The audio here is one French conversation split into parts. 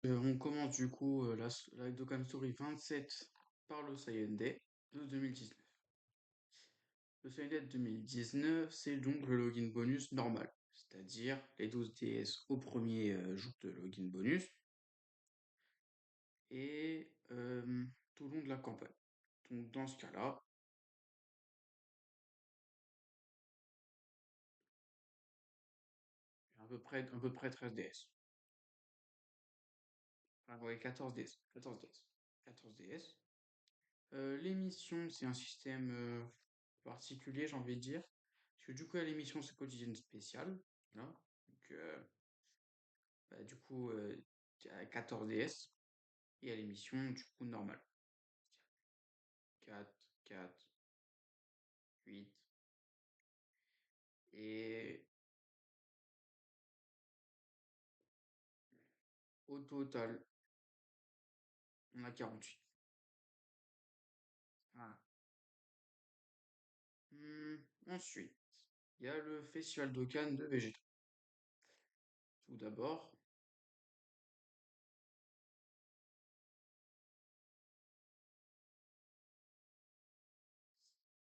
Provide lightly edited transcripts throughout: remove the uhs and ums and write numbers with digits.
On commence du coup la Dokkan Story 27 par le Saiyan Day de 2019. Le Saiyan Day de 2019, c'est donc le login bonus normal, c'est-à-dire les 12 DS au premier jour de login bonus et tout le long de la campagne. Donc dans ce cas-là, à peu près 13 DS. Enfin, ouais, 14 DS. 14 DS. 14 DS. L'émission, c'est un système particulier, j'ai envie de dire. Parce que du coup, à l'émission, c'est quotidienne spéciale. Voilà. Donc, du coup, à 14 DS. Et à l'émission, du coup, normale. 4, 4, 8. Et au total, on a 48. Voilà. Ensuite, il y a le Festival de Cannes de Vegeta. Tout d'abord,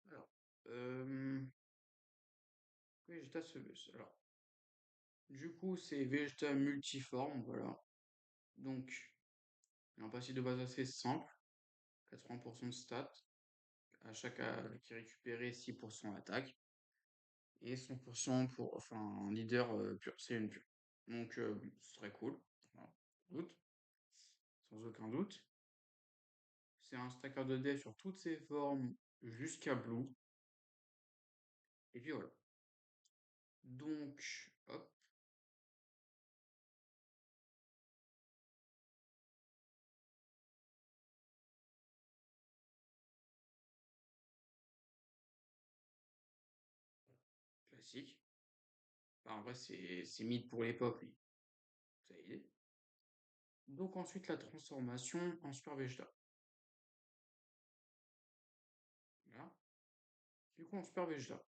alors, Vegeta se bus. Alors, du coup, c'est Vegeta multiforme, voilà. Donc, il a un passif de base assez simple, 80% de stats, à chaque qui récupérait 6% attaque, et 100% pour, enfin, un leader pur, c'est une pure. Donc, ce serait cool, voilà. Doute, sans aucun doute. C'est un stacker de dev sur toutes ses formes jusqu'à Blue. Et puis voilà. Donc, hop, classique. Enfin, en vrai, c'est mythe pour l'époque, mais ça y est. Donc ensuite, la transformation en Super Vegeta. Voilà. Du coup, en Super Vegeta,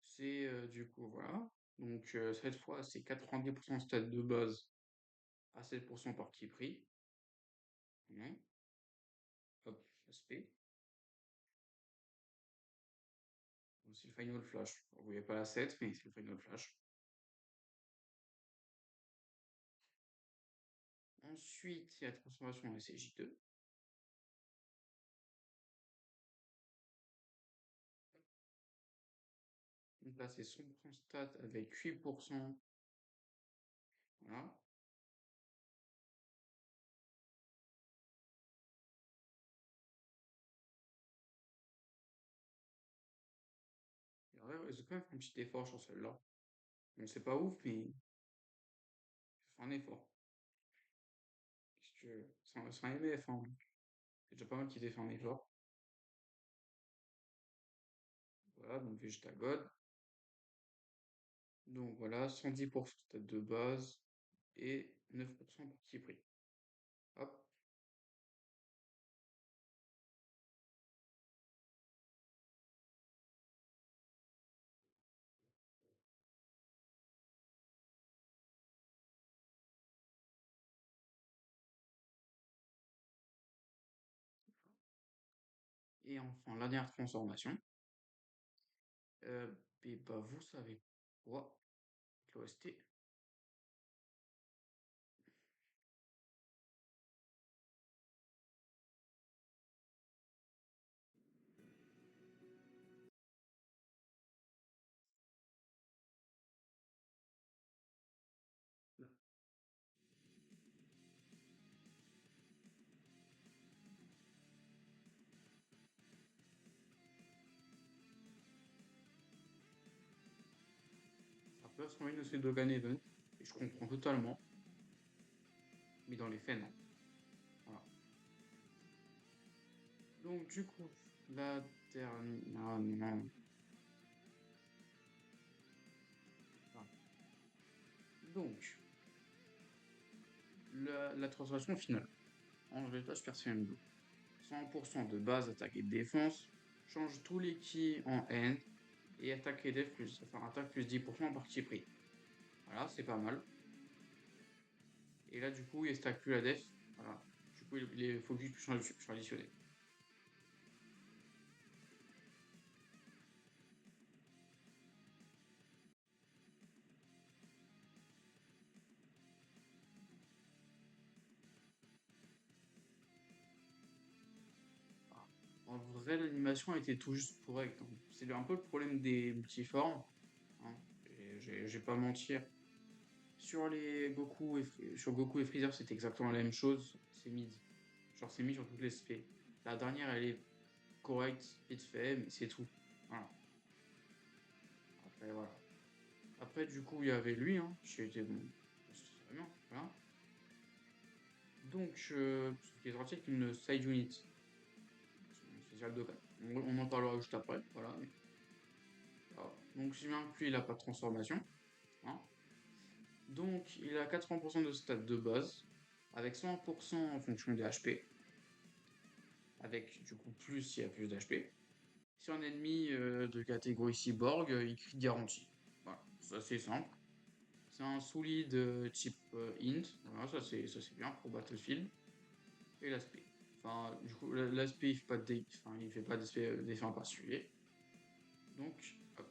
c'est du coup, voilà. Donc cette fois, c'est 90% stade de base à 7% parti pris. Voilà. Hop, aspect. Donc, c'est le Final Flash. Vous voyez pas la 7, mais c'est le Final Flash. Ensuite, il y a la transformation en SCJ2. Donc là, c'est 100% stat avec 8%. Voilà. Et en vrai, ils ont quand même fait un petit effort sur celle-là. Bon, c'est pas ouf, mais ils font un effort. Qu'est-ce que c'est un MF, hein. C'est déjà pas mal qu'ils aient fait un effort. Voilà, donc Vegeta God. Donc voilà, 110% stat de base et 9% parti pris. Hop. Et enfin, la dernière transformation. Et bah, vous savez quoi? L'OST. Ça peut se une aussi Dogan Event. Et je comprends totalement. Mais dans les faits, non. Voilà. Donc du coup, la dernière. Non. Enfin, donc, la transformation finale. En Vegeta Super Saiyan Blue. 100% de base, attaque et défense. Change tous les ki en N. Et attaque et def plus. Enfin, attaque plus 10% en partie pris. Voilà, c'est pas mal. Et là, du coup, il stack plus la def. Voilà. Du coup, il est focus sur additionner. Ah. En vrai, l'animation était tout juste correcte, hein. C'est un peu le problème des multiformes, hein. Et j'ai pas mentir. Sur Goku et Freezer, c'est exactement la même chose. C'est mid. Genre, c'est mis sur toutes les spé. La dernière, elle est correcte, vite fait, mais c'est tout. Voilà. Après, voilà. Après, du coup, il y avait lui, hein, qui était bon. C'est très bien, voilà. Donc, ce qui est sorti avec une side unit. C'est déjà le Dokkan. On en parlera juste après, voilà. Voilà. Donc, si bien que lui, il n'a pas de transformation, hein. Donc, il a 80% de stats de base, avec 100% en fonction des HP, avec du coup plus s'il y a plus d'HP. Si un ennemi de catégorie cyborg, il crie garantie. Voilà, ça c'est simple. C'est un solide type int, voilà, ça c'est bien pour Battlefield. Et l'aspect. Enfin, du coup, l'aspect il fait pas enfin, il fait pas d'effet en particulier. Donc, hop,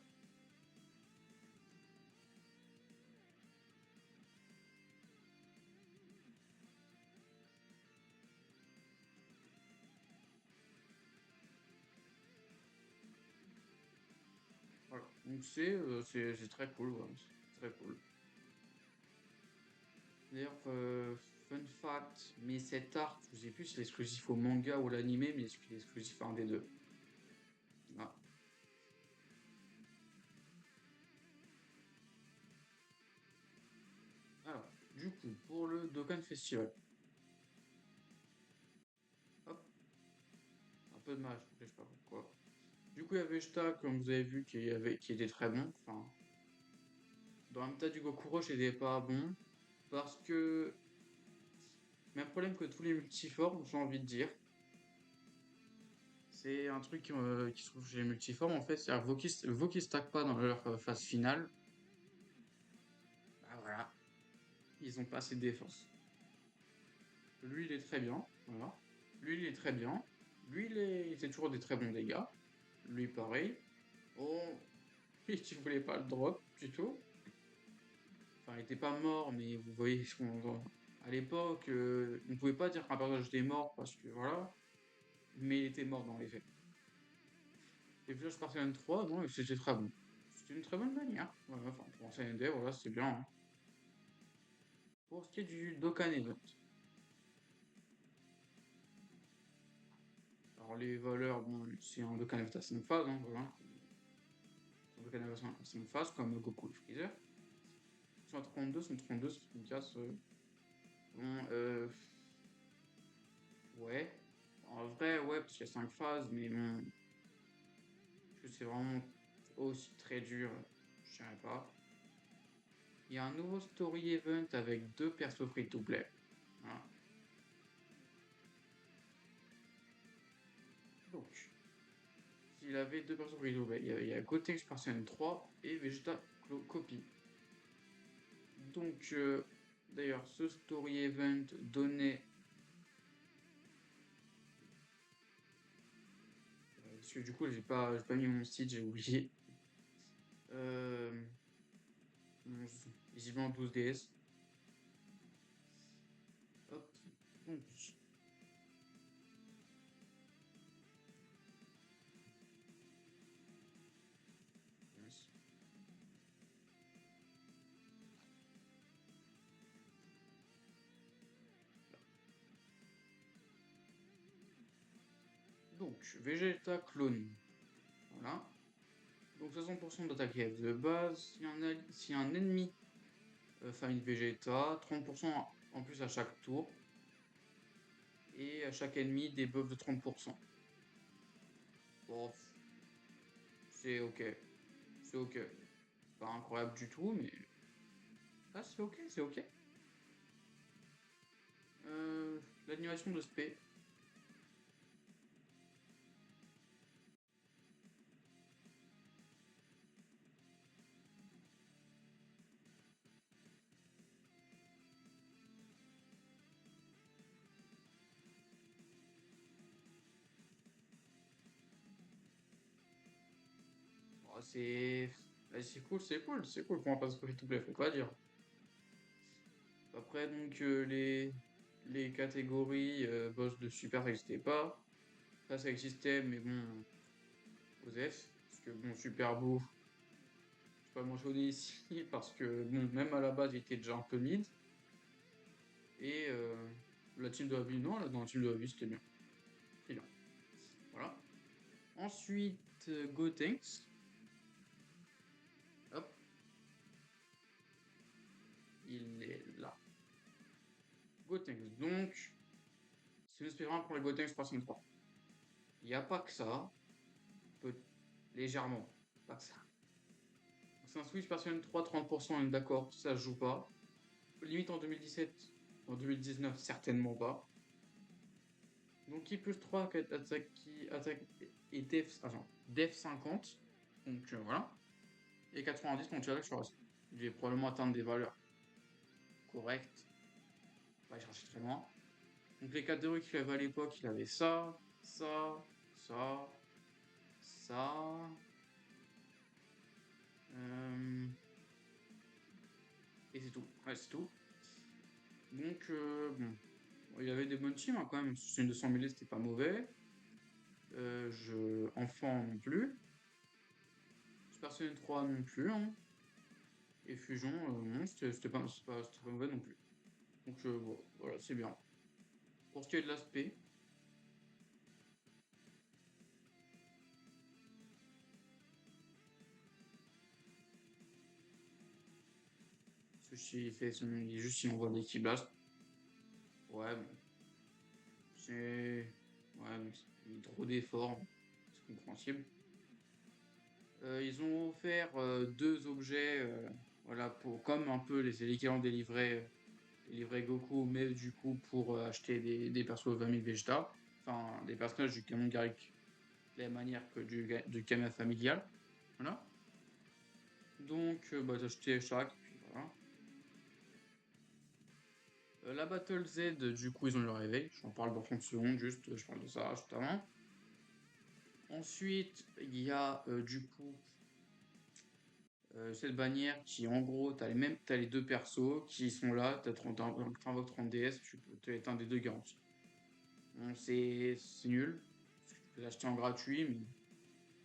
voilà. Donc c'est très cool, voilà, c'est très cool. D'ailleurs, fun fact, mais cet art, je sais plus si c'est exclusif au manga ou à l'animé, mais est-ce qu'il est exclusif à un des deux? Ah. Alors, du coup, pour le Dokkan Festival, hop, un peu de mal, je sais pas pourquoi. Du coup, il y avait Vegeta, comme vous avez vu, qui était très bon. Enfin, dans le tas du Goku Rush, il était pas bon. Parce que, même problème que tous les multiformes, j'ai envie de dire. C'est un truc qui se trouve chez les multiformes, en fait. C'est-à-dire, vos qui stack pas dans leur phase finale, bah voilà, ils ont pas assez de défense. Lui, il est très bien, voilà. Lui, il est très bien. Lui, il fait toujours des très bons dégâts. Lui, pareil. Oh, tu voulais pas le drop du tout. Enfin, il était pas mort, mais vous voyez ce qu'on. À l'époque, on pouvait pas dire qu'un personnage était mort parce que voilà, mais il était mort dans les faits. Et Flash Spartan 3, non, c'était très bon. C'était une très bonne manière. Voilà, enfin, pour un CND, voilà, c'est bien, hein. Pour ce qui est du Dokkan Event, alors les valeurs, bon, c'est un Dokkan Event à 5 phases, hein, voilà. C'est un Dokkan Event à 5 phases, comme Goku et Freezer. 132, 132, c'est une casse. Bon, ouais. En vrai, ouais, parce qu'il y a 5 phases, mais bon, que c'est vraiment aussi très dur, je dirais pas. Il y a un nouveau story event avec deux persos free to play. Voilà. Donc, s'il avait deux persos free to play, il y a Gotenks Person 3 et Vegeta Copy. Donc, d'ailleurs, ce story event donnait. Parce que du coup, j'ai pas mis mon site, j'ai oublié. Euh, visiblement 12 DS. Hop. Donc, yes. Donc, Vegeta clone. Voilà. Donc 60% d'attaque de base. Si un ennemi famille Vegeta, 30% en plus à chaque tour. Et à chaque ennemi, des buffs de 30%. Bon, c'est ok. C'est ok. Pas incroyable du tout, mais. Ah, c'est ok, c'est ok. L'animation de spé. c'est cool, c'est cool. Comment pas se free to play, faut pas dire. Après, donc, les catégories boss de super, ça n'existait pas. Ça existait, mais bon, OSEF. Parce que bon, super beau, je vais pas mentionner ici, parce que bon, même à la base, il était déjà un peu mid. Et la team de la ville, non, là, dans la team de la ville, c'était bien. C'était bien. Voilà. Ensuite, Gotenks. Hop, il est là. Gotenks. Donc, c'est une espérance pour les Gotenks 303. Il n'y a pas que ça. Peut légèrement. Pas que ça. C'est un Switch Version 3, 30%, on est d'accord, ça se joue pas. Limite en 2017, en 2019, certainement pas. Donc, qui plus 3, attaque et def 50. Donc, voilà. Et 90, mon tirage sur reste. Il vais probablement atteindre des valeurs correctes. Pas chercher très loin. Donc, les catégories qu'il avait à l'époque, il avait ça, ça, ça, ça. Et c'est tout. Ouais, c'est tout. Donc, bon. Il avait des bonnes teams hein, quand même. C'est une 200 000, c'était pas mauvais. Enfant non plus. Super Saiyan 3 non plus. Hein. Et Fusion, non, c'était pas mauvais non plus. Donc, bon, voilà, c'est bien. Pour ce qui est de l'aspect, Sushi, il est juste, il envoie des Key Blast. Ouais, bon. C'est. Ouais, mais il est trop d'efforts. C'est compréhensible. Ils ont offert deux objets, voilà, comme un peu l'équivalent des livrets Goku, mais du coup pour acheter des persos 20 000 Vegeta, enfin des personnages du canon Garrick, de la même manière que du canon familial. Voilà. Donc, bah, j'ai acheté chaque, puis voilà. La Battle Z, du coup, ils ont eu le réveil. J'en parle dans 30 secondes, juste, je parle de ça juste avant. Ensuite, il y a du coup cette bannière qui, en gros, t'as les deux persos qui sont là. T'invoques 30 DS, tu peux être un des deux garantis. Bon, c'est nul. Tu peux l'acheter en gratuit, mais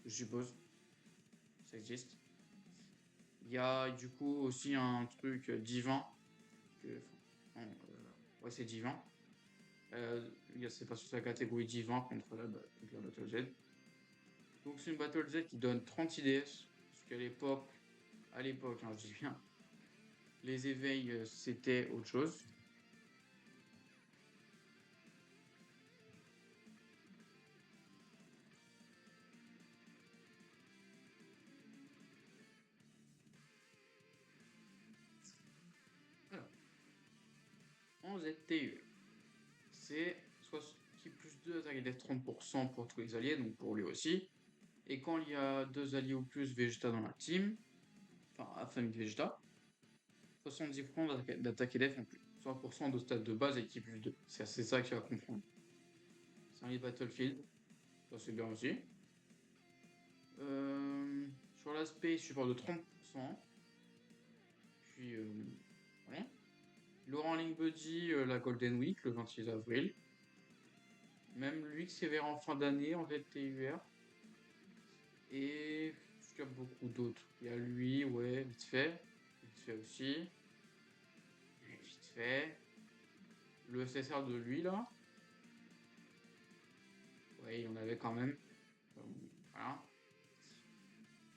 je suppose ça existe. Il y a du coup aussi un truc divin. Enfin, ouais, c'est divin. C'est pas sur sa catégorie divin contre la Battle Z. Donc c'est une Battle Z qui donne 30 IDS. Parce qu'à l'époque, hein, je dis bien, les éveils c'était autre chose. Alors, en ZTE, c'est qui plus 2 attaque et def 30% pour tous les alliés, donc pour lui aussi. Et quand il y a deux alliés ou plus Vegeta dans la team, enfin à famille de Vegeta, 70% d'attaque et def en plus. 100% de stade de base et qui plus 2. C'est ça qu'il va comprendre. C'est un Battlefield, ça c'est bien aussi. Sur l'aspect, support de 30%. Puis, voilà. Laurent Link Buddy, la Golden Week, le 26 avril. Même lui qui s'est en fin d'année en VTUR. Et il y a beaucoup d'autres. Il y a lui, ouais, vite fait. Vite fait aussi. Vite fait. Le SSR de lui, là. Ouais, il y en avait quand même. Voilà.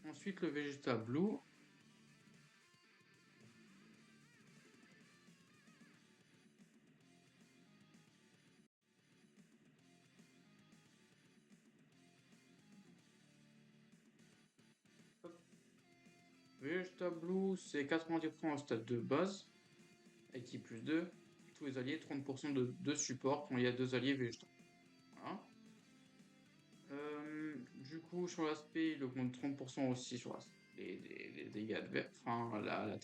Ensuite, le Vegeta Blue. Hop. Vegeta Blue, c'est 90% au stade de base. Équipe plus 2. Tous les alliés, 30% de support quand il y a deux alliés Vegeta. Voilà. Du coup, sur l'aspect, il augmente 30% aussi sur les dégâts adverses. Enfin, la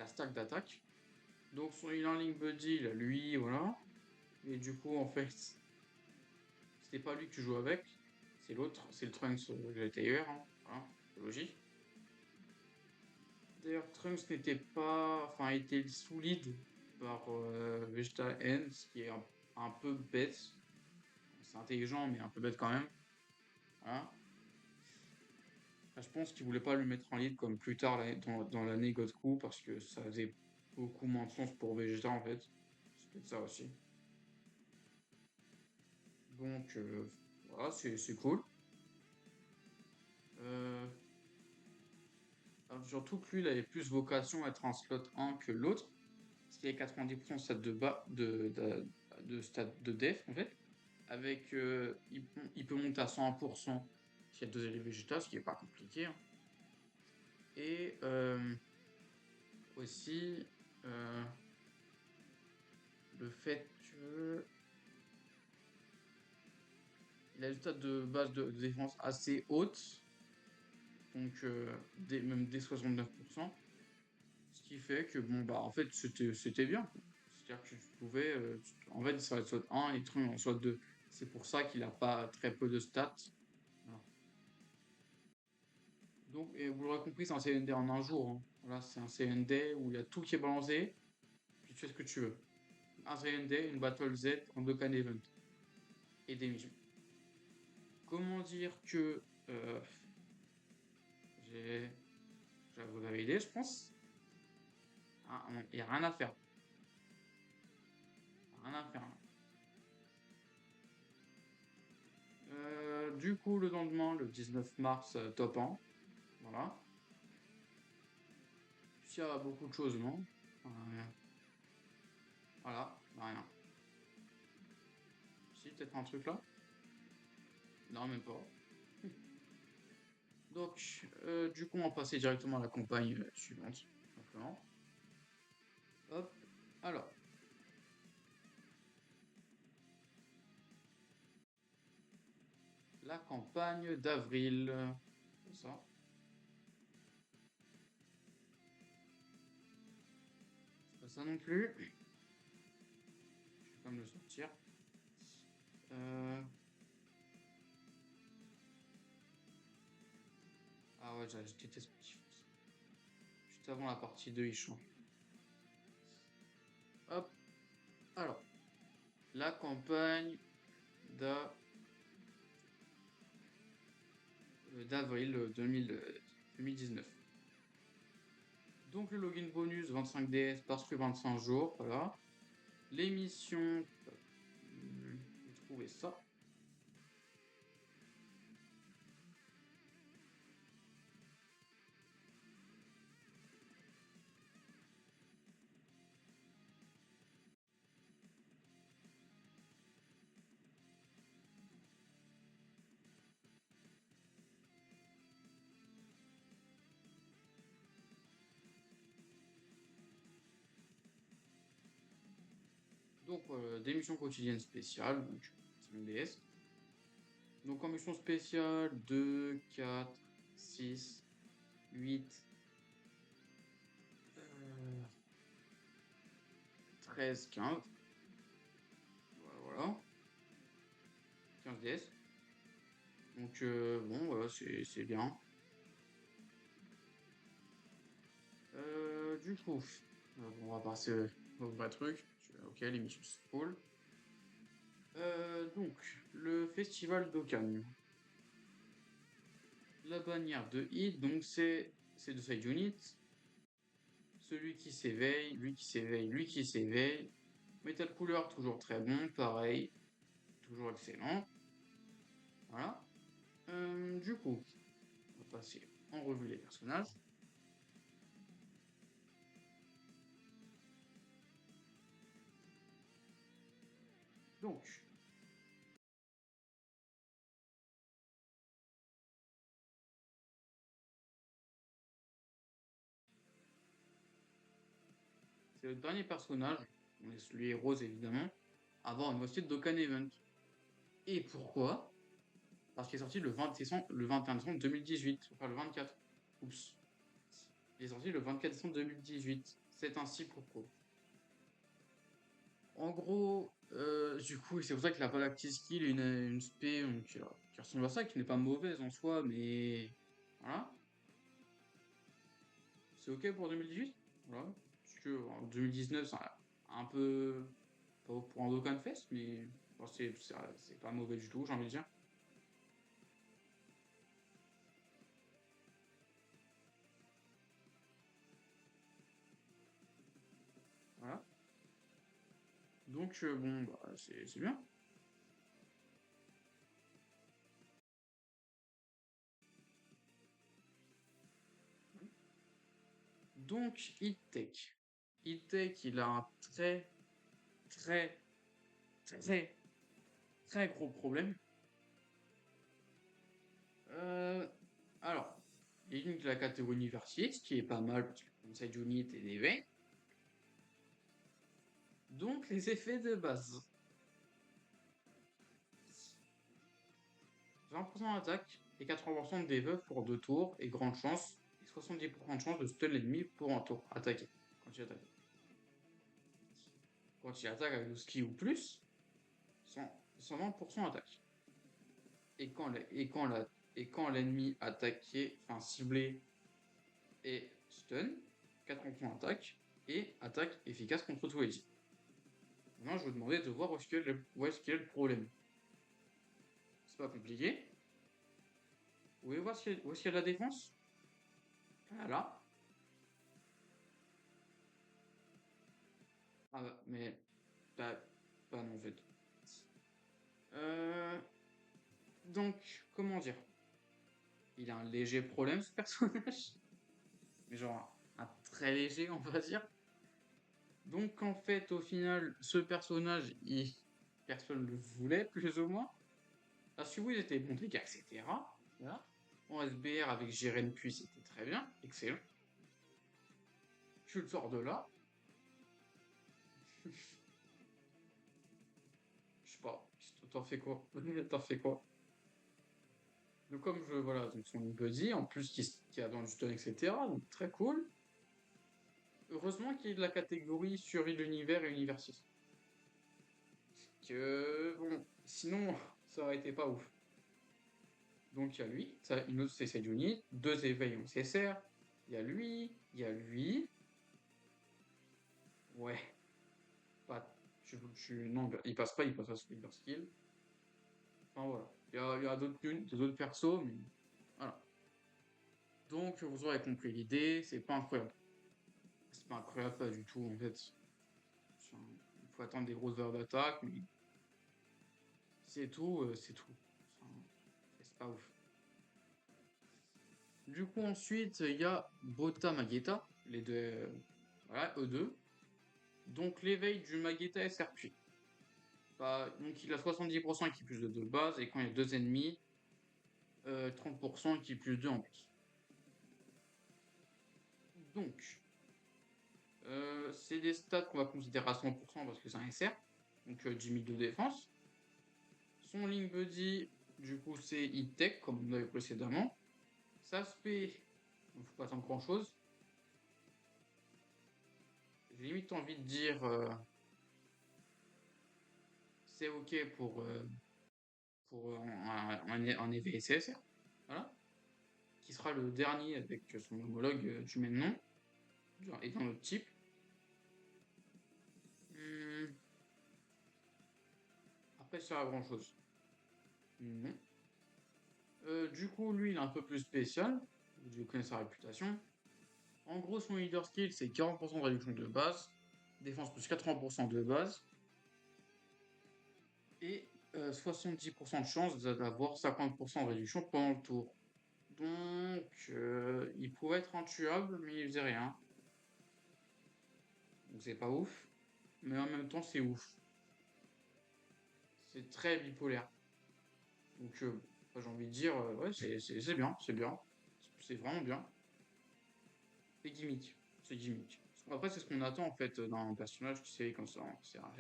stack d'attaque. Donc, son healing Link Buddy, il a lui, voilà. Et du coup, en fait, c'était pas lui que je joue avec. C'est l'autre, c'est le Trunks GTR, hein, voilà, c'est logique. D'ailleurs, Trunks n'était pas, enfin, était sous lead par Vegeta N, ce qui est un peu bête. C'est intelligent, mais un peu bête quand même. Voilà. Enfin, je pense qu'il voulait pas le mettre en lead comme plus tard dans l'année Goku parce que ça faisait beaucoup moins de sens pour Vegeta en fait. C'est peut-être ça aussi. Donc voilà, c'est cool. Euh, alors, surtout que lui, il avait plus vocation à être un slot 1 que l'autre. Parce qu'il y a 90% de stade de bas de stade de def en fait. Avec il peut monter à 101% s'il y a deux élèves végétaux, ce qui est pas compliqué, hein. Et aussi euh, le fait que il a une stade de base de défense assez haute, donc même dès 69%, ce qui fait que bon bah en fait c'était bien. C'est-à-dire que tu pouvais en fait ça va être soit 1 et Trunks en soit 2. C'est pour ça qu'il a pas très peu de stats. Voilà. Donc, et vous l'aurez compris, c'est un CND en un jour, hein. Voilà, c'est un CND où il y a tout qui est balancé, puis tu fais ce que tu veux. Un CND, une Battle Z, un Dokkan Event et des missions. Comment dire que euh, j'ai, je vais vous valider, je pense. Ah, il n'y a rien à faire. Rien à faire. Du coup, le lendemain, le 19 mars, top 1. Voilà. S'il y a beaucoup de choses, non? Rien. Voilà, rien. Si, peut-être un truc là? Non, même pas. Donc, du coup, on va passer directement à la campagne suivante, tout simplement. Hop, alors, la campagne d'avril. Comme ça, c'est pas ça non plus. Je vais quand même le sortir. Euh, Ah ouais, je déteste quand ils font ça. Juste avant la partie 2, ils changent. Hop, alors, la campagne d'avril 2019. Donc le login bonus 25 DS parce que 25 jours, voilà. L'émission, vous trouvez ça. Donc des missions quotidiennes spéciales, donc 5 DS. Donc en mission spéciale 2, 4, 6, 8, 13, 15. Voilà, voilà. 15 DS. Donc bon, voilà, c'est bien. Du coup, on va passer au vrai truc. Ok, l'émission c'est cool. Donc, le festival d'Okan. La bannière de Hit, donc c'est de side unit. Celui qui s'éveille, lui qui s'éveille, lui qui s'éveille. Metal couleur, toujours très bon, pareil, toujours excellent. Voilà. Du coup, on va passer en revue les personnages. Donc, c'est le dernier personnage, on laisse lui et Rose évidemment, à avoir une voici de Dokkan Event. Et pourquoi? Parce qu'il est sorti le 21 décembre 2018, enfin le 24. Oups. Il est sorti le 24 décembre 2018. C'est ainsi pourquoi. En gros, Du coup, c'est pour ça qu'il a pas d'active skill et une spé donc, qui ressemble à ça, qui n'est pas mauvaise en soi, mais voilà. C'est ok pour 2018? Voilà. Parce que en 2019, c'est un peu pas pour un Dokkan Fest, mais bon, c'est pas mauvais du tout, j'ai envie de dire. Voilà. Donc, bon, bah, c'est bien. Donc, HeatTech. HeatTech, il a un très, très, très, très gros problème. Euh, alors, il y a une de la catégorie université, ce qui est pas mal parce que comme ça, Unit et des V. Donc, les effets de base. 20% d'attaque et 80% de debuff pour 2 tours et grande chance et 70% de chance de stun l'ennemi pour un tour attaqué. Quand il attaque. Quand il attaque avec le ski ou plus, 120% attaque. Et quand l'ennemi attaqué, enfin ciblé et stun, 80% attaque et attaque efficace contre tous les types. Maintenant, je vous demandais de voir où est-ce qu'il y a le problème. C'est pas compliqué. Vous voulez voir où est-ce qu'il y a la défense? Voilà. Ah bah, mais pas non en fait. Euh, donc, comment dire? Il a un léger problème ce personnage, mais genre un très léger, on va dire. Donc en fait, au final, ce personnage, personne ne le voulait, plus ou moins. La Suwu, il était bon dégâts, etc. Voilà. En SBR avec Jiren Puis, c'était très bien, excellent. Tu le sors de là. Je sais pas, t'en fais quoi? T'en fais quoi? Donc comme voilà, donc son buddy, en plus qui a dans du stun, etc. Donc très cool. Heureusement qu'il y ait de la catégorie sur l'univers et univers 6. Que bon, sinon ça aurait été pas ouf. Donc il y a lui, une autre CC unit, deux éveils en CSR, il y a lui, il y a lui. Ouais, pas. Non, il passe pas, il passe à Super Skill. Enfin voilà. Il y a des autres persos, mais voilà. Donc vous aurez compris l'idée, c'est pas incroyable. C'est pas incroyable, pas du tout en fait. Il faut attendre des grosses heures d'attaque, mais c'est tout, c'est tout. Enfin, c'est pas ouf. Du coup, ensuite, il y a Bota Mageta, les deux, voilà, eux deux. Donc, l'éveil du Mageta SRP. Donc, il a 70% qui plus de 2 base, et quand il y a deux ennemis, 30% qui plus 2 en plus. Donc, c'est des stats qu'on va considérer à 100% parce que c'est un SR, donc 10 000 de défense. Son Link Buddy, du coup, c'est E-Tech, comme on l'avait précédemment. Ça se fait, il ne faut pas attendre grand chose. J'ai limite envie de dire c'est ok pour un éveil CSR, voilà, qui sera le dernier avec son homologue du même nom et d'un autre type. Hum, Après, ça a grand chose. Non. Du coup, lui, il est un peu plus spécial. Vous connaissez sa réputation. En gros, son leader skill, c'est 40% de réduction de base, défense plus 80% de base, et 70% de chance d'avoir 50% de réduction pendant le tour. Donc, il pouvait être intuable, mais il faisait rien. Donc, c'est pas ouf, mais en même temps, c'est ouf. C'est très bipolaire. Donc, j'ai envie de dire, ouais, c'est bien, c'est bien. C'est vraiment bien. C'est gimmick. C'est gimmick. Après, c'est ce qu'on attend en fait d'un personnage qui sait comme ça. C'est un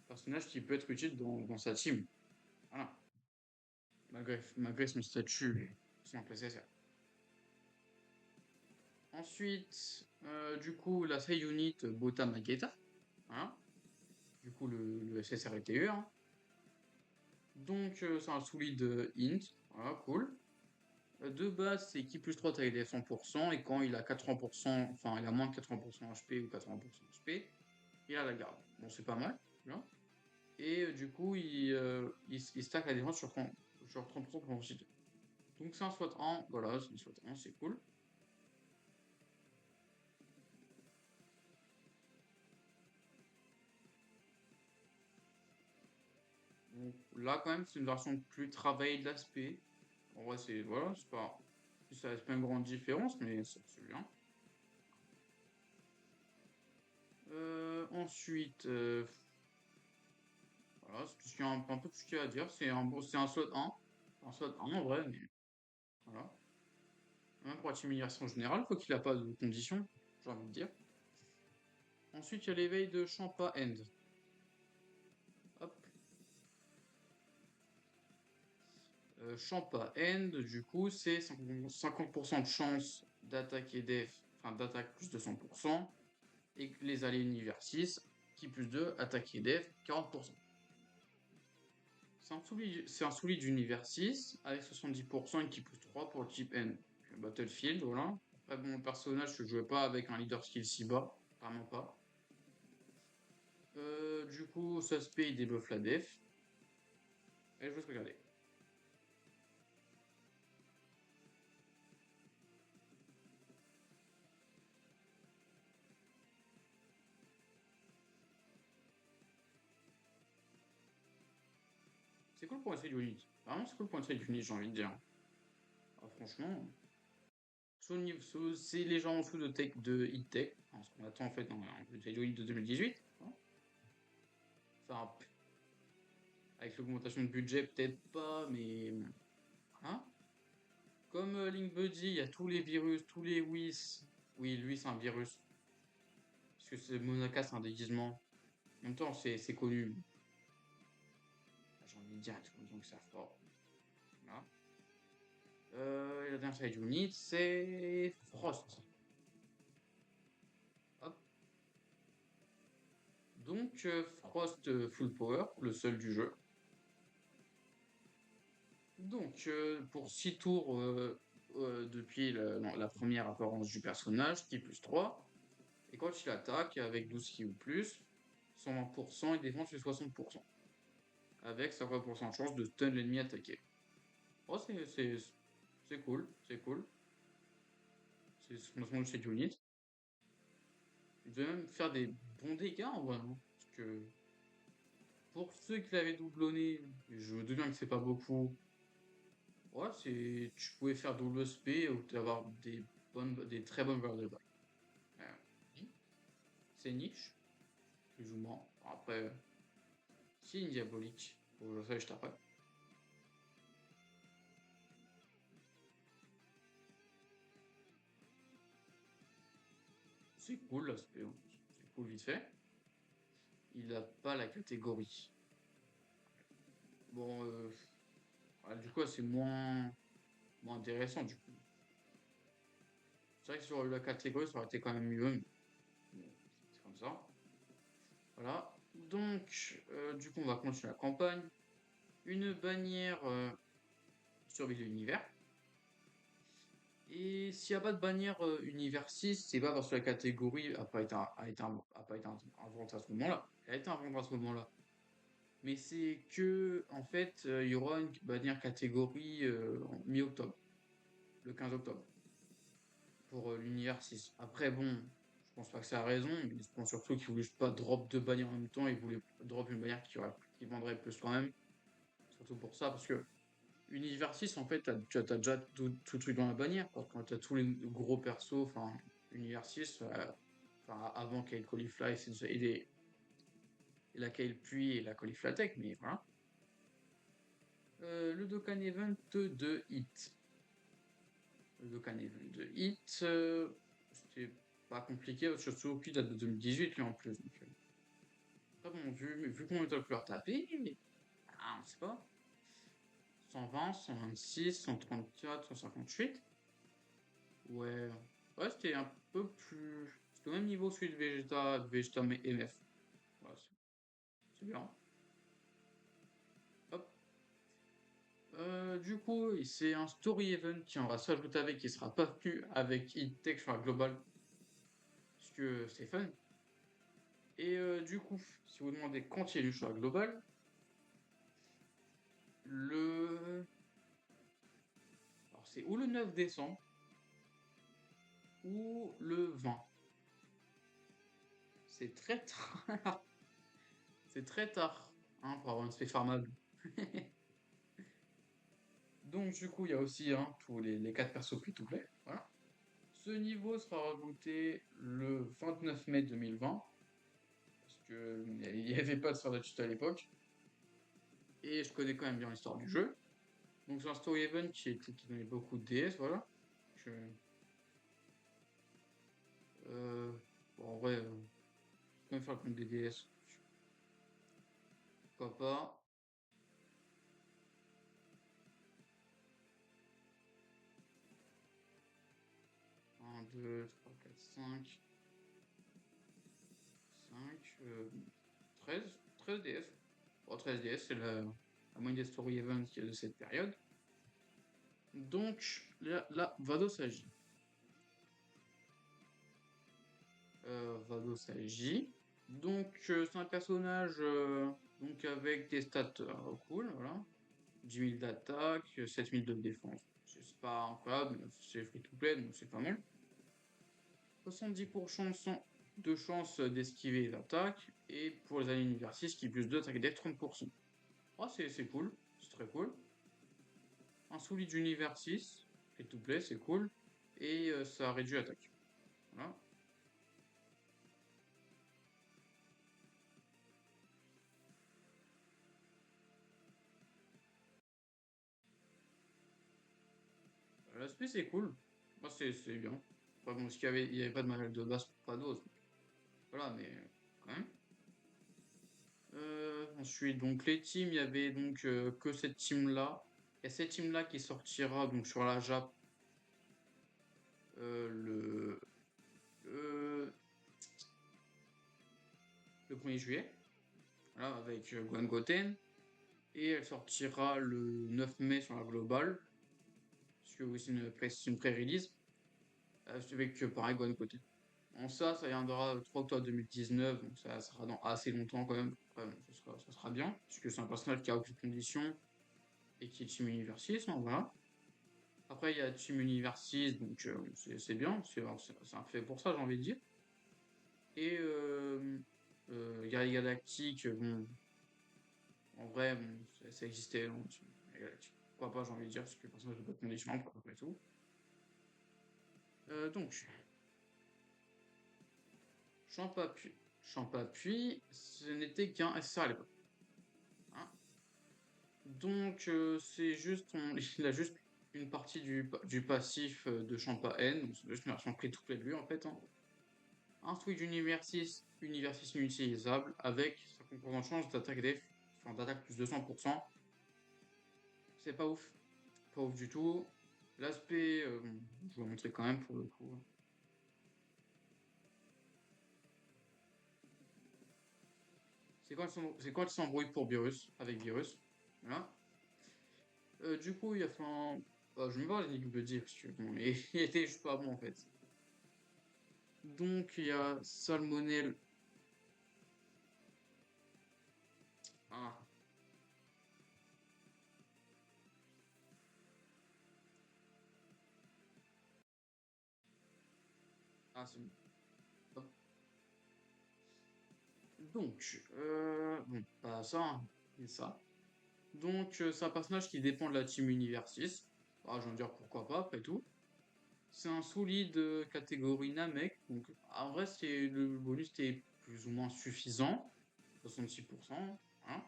personnage qui peut être utile dans sa team. Voilà. Malgré son statut, son PCSR. Ensuite, du coup, la Sei Unit Bota Mageta. Voilà. du coup le SSRTE, hein. Donc c'est un solide int, voilà, cool. De base, c'est qui plus 3 taille des 100%, et quand il a 80%, enfin il a moins de 80% HP ou 80% HP, il a la garde. Bon, c'est pas mal, bien. Et du coup, il stack la défense sur 30% de capacité. Donc c'est un SWAT 1, voilà, c'est un SWAT 1, c'est cool. Donc là, quand même, c'est une version plus travaillée de l'aspect. En vrai, c'est voilà, c'est pas une grande différence, mais c'est bien. Ensuite, voilà, c'est tout ce qu'il y a, un peu tout ce qu'il y a à dire. C'est un SWAT 1. Un SWAT 1 en vrai, mais voilà. Même pour la team immersion générale, quoi qu'il a pas de conditions, j'ai envie de dire. Ensuite, il y a l'éveil de Champa End. Hop. Champa End, du coup, c'est 50% de chance d'attaquer def, enfin d'attaque plus de 100%, et que les alliés univers 6, qui plus 2, attaquer def 40%. C'est un solide d'univers 6 avec 70% et qui plus 3 pour le type N. Battlefield, voilà. Après, bon, personnage, je jouais pas avec un leader skill si bas, vraiment pas. Du coup, Suspect, il débuff la def. Et je vais te regarder. C'est cool pour essayer du Unity. Vraiment, c'est cool pour essayer du Unity, j'ai envie de dire. Ah, franchement, c'est les gens en dessous de Tech de Hit Tech, hein, ce qu'on attend en fait dans le Unity de 2018. Hein. Enfin, avec l'augmentation de budget, peut-être pas, mais. Hein. Comme Link Buddy, il y a tous les virus, tous les Whis. Oui, lui, c'est un virus. Parce que Monaka, c'est un déguisement. En même temps, c'est connu. J'ai envie de dire, tout le monde que ça fort. Voilà. Et la dernière side unit, c'est Frost. Hop. Donc, Frost full power, le seul du jeu. Donc, pour 6 tours depuis la première apparence du personnage, qui plus 3. Et quand il attaque avec 12 ki ou plus, 120% et défense sur 60%. Avec 50% de chance de stun l'ennemi attaqué. Oh, c'est cool, c'est cool. C'est ce qu'on de chez Unit. Il devait même faire des bons dégâts en vrai, hein. Parce que pour ceux qui l'avaient doublonné, je me doute bien que c'est pas beaucoup. Ouais, tu pouvais faire double SP ou avoir des très bonnes valeurs de balle. Oui, c'est niche, plus ou moins. Après, c'est une diabolique. Faut que je sache après. C'est cool l'aspect, hein. C'est cool vite fait. Il a pas la catégorie. Bon, du coup, c'est moins intéressant du coup. C'est vrai que sur la catégorie, ça aurait été quand même mieux. Mais c'est comme ça. Voilà. Donc, du coup, on va continuer la campagne. Une bannière survie de l'univers. Et s'il n'y a pas de bannière univers 6, c'est pas parce que la catégorie n'a pas été inventée à ce moment-là. Elle a été inventée à ce moment-là. Mais c'est que, en fait, il y aura une bannière catégorie en mi-octobre, le 15 octobre, pour l'univers 6. Après, bon, je pense pas que c'est la raison, mais je pense surtout qu'ils voulaient juste pas drop deux bannières en même temps, ils voulaient drop une bannière qui vendrait plus quand même. Surtout pour ça, parce que Univers 6, en fait, tu as déjà tout truc dans la bannière. Quand tu as tous les gros persos, enfin, Univers 6, enfin, avant qu'il y ait le Caulifly et la Kale Puis et la Cauliflatech, mais voilà. Le Dokkan Event de Hit. Le Dokkan Event de Hit, c'était pas compliqué, surtout qu'il date de 2018, lui en plus. Donc, après, bon, vu qu'on est à le taper, on sait pas. 120, 126, 134, 158. Ouais, ouais, c'était un peu plus. C'était au même niveau celui de Vegeta MF. Voilà, c'est bien. Hop. Du coup, c'est un story event qui on va s'ajouter avec, qui sera pas venu avec Tech sur la globale, parce que c'est fun. Et du coup, si vous demandez quand il y a eu sur la globale, le... Alors c'est ou le 9 décembre, ou le 20. C'est très tard. C'est très tard, hein, pour avoir une spé farmable. Donc du coup, il y a aussi hein, tous les 4 persos free-to-play. Voilà. Ce niveau sera rajouté le 29 mai 2020, parce que il n'y avait pas de Sword Art à l'époque. Et je connais quand même bien l'histoire du jeu. Donc c'est un story event qui donnait beaucoup de DS, voilà. Je, bon, en vrai, je peux même faire le compte des DS. Pourquoi pas. 1, 2, 3, 4, 5, 5, 13 DS. Bon, 13 DS, c'est la moyenne des story events de cette période. Donc, là Vado s'agit. Vado s'agit. Donc, c'est un personnage donc avec des stats cool, voilà. 10 000 d'attaque, 7 000 de défense. C'est pas incroyable, mais c'est free to play, donc c'est pas mal. 70% de chance d'esquiver l'attaque, et pour les alliés univers 6, qui plus 2, attaque d'être 30%. Oh, c'est cool, c'est très cool. Un solide univers 6, free to play, c'est cool, et ça réduit l'attaque. Voilà. L'aspect c'est cool, moi c'est bien. Enfin, bon, parce il y avait pas de manuel de base pour Pados, voilà, mais quand même. Ensuite, donc les teams, il y avait donc que cette team-là. Et cette team-là qui sortira donc sur la Jap le, euh, le 1er juillet, voilà, avec Gwen Goten. Et elle sortira le 9 mai sur la Global, parce que oui, c'est une pré-release, avec pareil Gwen Goten. En ça viendra le 3 octobre 2019, donc ça sera dans assez longtemps quand même. Après, bon, ça sera bien, puisque c'est un personnage qui a aucune condition et qui est Team Univers 6, hein, voilà. Après, il y a Team Univers 6, donc c'est bien, c'est un fait pour ça, j'ai envie de dire. Et Guerrier Galactique, bon, en vrai, bon, ça existait, donc, Guerrier Galactique. Pourquoi pas, j'ai envie de dire, parce que le personnage de pas de condition, après tout. Donc, Champappuis. Champappuis, ce n'était qu'un SR à l'époque. Hein. Donc, c'est juste, il a juste une partie du passif de Champa N, donc c'est juste une version free to play de lui en fait. Hein. Un switch Univers 6 inutilisable avec sa composante chance d'attaque def, enfin d'attaque plus 200%. C'est pas ouf. Pas ouf du tout. L'aspect, je vais vous montrer quand même pour le coup. C'est quand il s'embrouille pour Virus, avec Virus. Voilà. Du coup, il a fait un. Bah, je vais me voir l'énigme de dire, parce que bon, il était juste pas bon en fait. Donc, il y a Salmonelle. Ah, c'est bon. Donc, bon, pas ça, hein, mais ça. Donc, c'est un personnage qui dépend de la team Univers 6. Ah, je vais dire pourquoi pas, après tout. C'est un solide catégorie Namek. Donc, en vrai, le bonus était plus ou moins suffisant. 66%. Hein.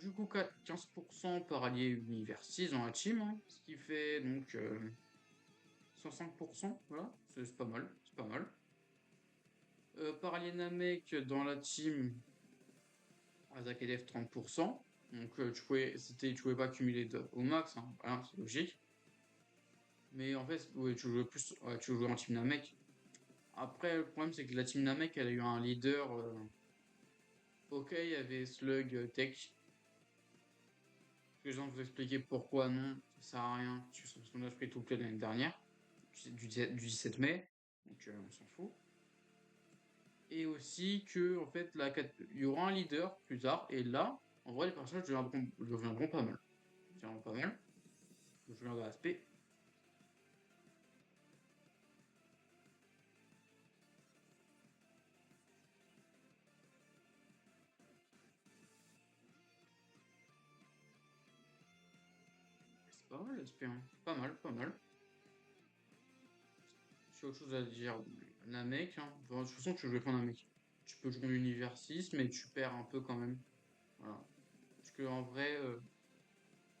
Du coup, 15% par allié Univers 6 dans la team. Hein, ce qui fait donc 105%. Voilà, c'est pas mal. C'est pas mal. Par allié Namek dans la team, Azak Def 30%. Donc tu pouvais pas cumuler au max, hein, voilà, c'est logique. Mais en fait, ouais, tu jouais plus, ouais, tu jouais en team Namek. Après, le problème c'est que la team Namek, elle a eu un leader Ok, il y avait Slug Tech, que je viens de vous expliquer pourquoi non, ça sert à rien, tu son personnage free to play de l'année dernière, du 17 mai, donc on s'en fout. Et aussi que, en fait, il y aura un leader plus tard, et là, en vrai, les personnages deviendront pas mal. Ils deviendront pas mal. Je regarde l'aspect. C'est pas mal l'aspect, hein. Pas mal, pas mal. J'ai autre chose à dire. Namek, hein. Enfin, de toute façon, tu veux prendre un mec. Tu peux jouer l'univers 6, mais tu perds un peu quand même. Voilà. Parce que en vrai,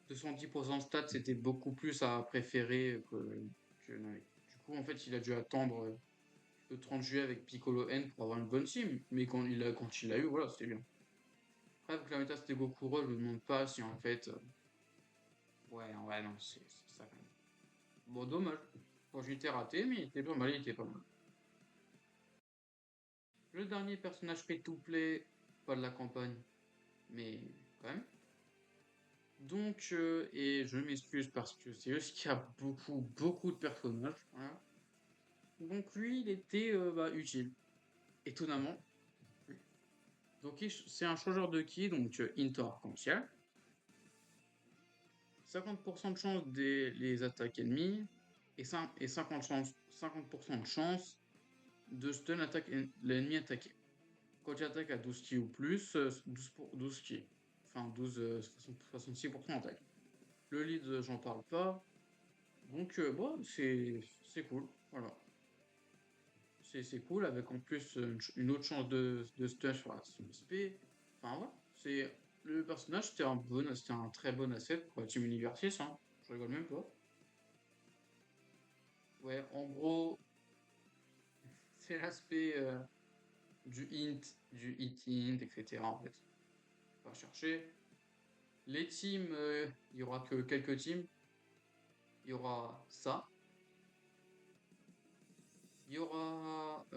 210% de stats, c'était beaucoup plus à préférer que Namek. Du coup, en fait, il a dû attendre le 30 juillet avec Piccolo N pour avoir une bonne team. Mais quand il l'a eu, voilà, c'était bien. Après, vu que la méta c'était Goku Roll, je me demande pas si en fait. Ouais, non, c'est ça quand même. Bon, dommage. Bon, j'étais raté, mais il était pas mal, il était pas mal. Le dernier personnage free-to-play, pas de la campagne, mais quand même. Donc, et je m'excuse parce que c'est juste qu'il y a beaucoup de personnages. Voilà. Donc lui, il était utile. Étonnamment. Donc c'est un changeur de ki, donc Into arc-en-ciel. 50% de chance des les attaques ennemies et 50% de chance de stun l'ennemi attaqué. Quand tu attaques à 12 ki ou plus, 12 ki. Enfin 66% d'attaque. Le lead, j'en parle pas. Donc bon, c'est cool. Voilà. C'est cool avec en plus une autre chance de stun sur la SP. Enfin voilà. Le personnage, c'était un très bon asset pour la Team Universis, hein. Je rigole même pas. Ouais, en gros, c'est l'aspect du hit int, etc. En fait. On va chercher. Les teams, il y aura que quelques teams. Il y aura ça. Il y aura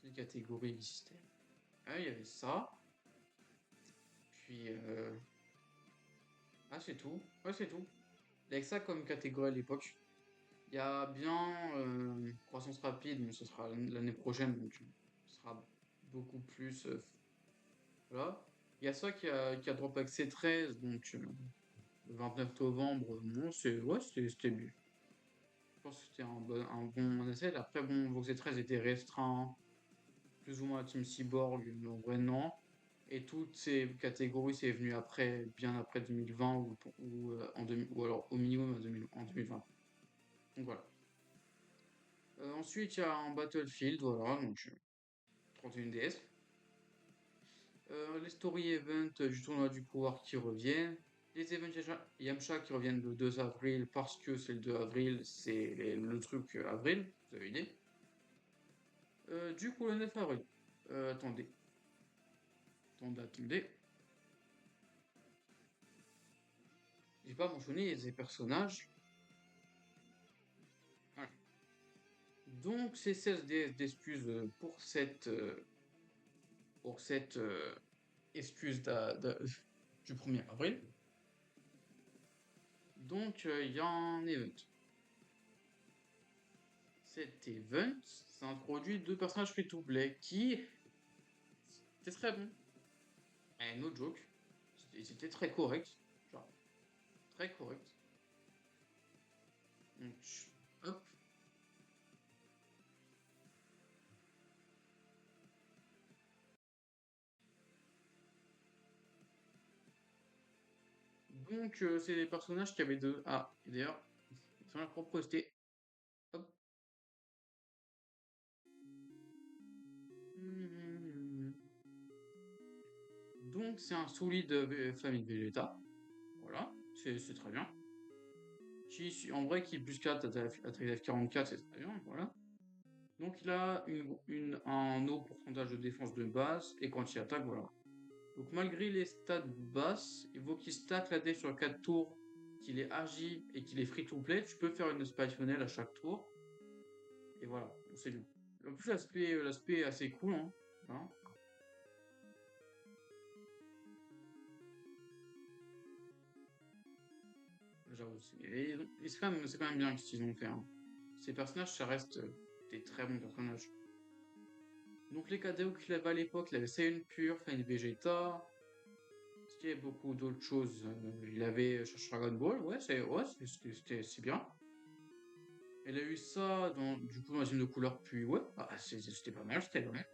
quelle catégorie existait? Ah, il y avait ça. Puis ah, c'est tout. Ouais, c'est tout. Il y avait ça comme catégorie à l'époque. Il y a bien croissance rapide, mais ce sera l'année prochaine, donc ce sera beaucoup plus. Voilà. Il y a ça qui a drop avec C13, donc le 29 novembre. Non, c'était mieux. Je pense que c'était un bon essai. Après, bon, Vox C13 était restreint, plus ou moins à Team Cyborg, en vrai, non. Et toutes ces catégories, c'est venu après, bien après 2020 ou alors au minimum en 2020. Donc voilà. Ensuite, il y a un Battlefield, voilà, donc 31 DS. Les story events du tournoi du pouvoir qui reviennent. Les events Yamcha qui reviennent le 2 avril parce que c'est le 2 avril, c'est le truc avril, vous avez idée. Du coup, le 9 avril. Attendez. Attendez. J'ai pas mentionné les personnages. Voilà. Donc, c'est 16 DS d'excuses pour cette excuse du 1er avril. Donc, il y a un event. Cet event s'introduit deux personnages free-to-play qui étaient très bons. Et no joke. C'était très correct. Genre, très correct. Donc, hop. Donc, c'est des personnages qui avaient deux. Ah, et d'ailleurs, ils sont leur propreté. Hop. Donc, c'est un solide famille Vegeta. Voilà, c'est très bien. En vrai, qui est plus 4 à F44, c'est très bien. Voilà. Donc, il a un haut pourcentage de défense de base. Et quand il attaque, voilà. Donc malgré les stats basses, il faut qu'il stack la def sur 4 tours, qu'il est agi et qu'il est free to play, tu peux faire une spy funnel à chaque tour. Et voilà, c'est lui. En plus, l'aspect est assez cool, hein. Hein. J'avoue, c'est quand même bien ce qu'ils ont fait, hein. Ces personnages, ça reste des très bons personnages. Donc les cadeaux qu'il avait à l'époque, il avait Saiyan Pure, Fine Vegeta, il y avait beaucoup d'autres choses. Il avait Dragon Ball, c'est bien. Elle a eu ça du coup dans une de couleur, puis ouais, c'était pas mal, c'était vrai.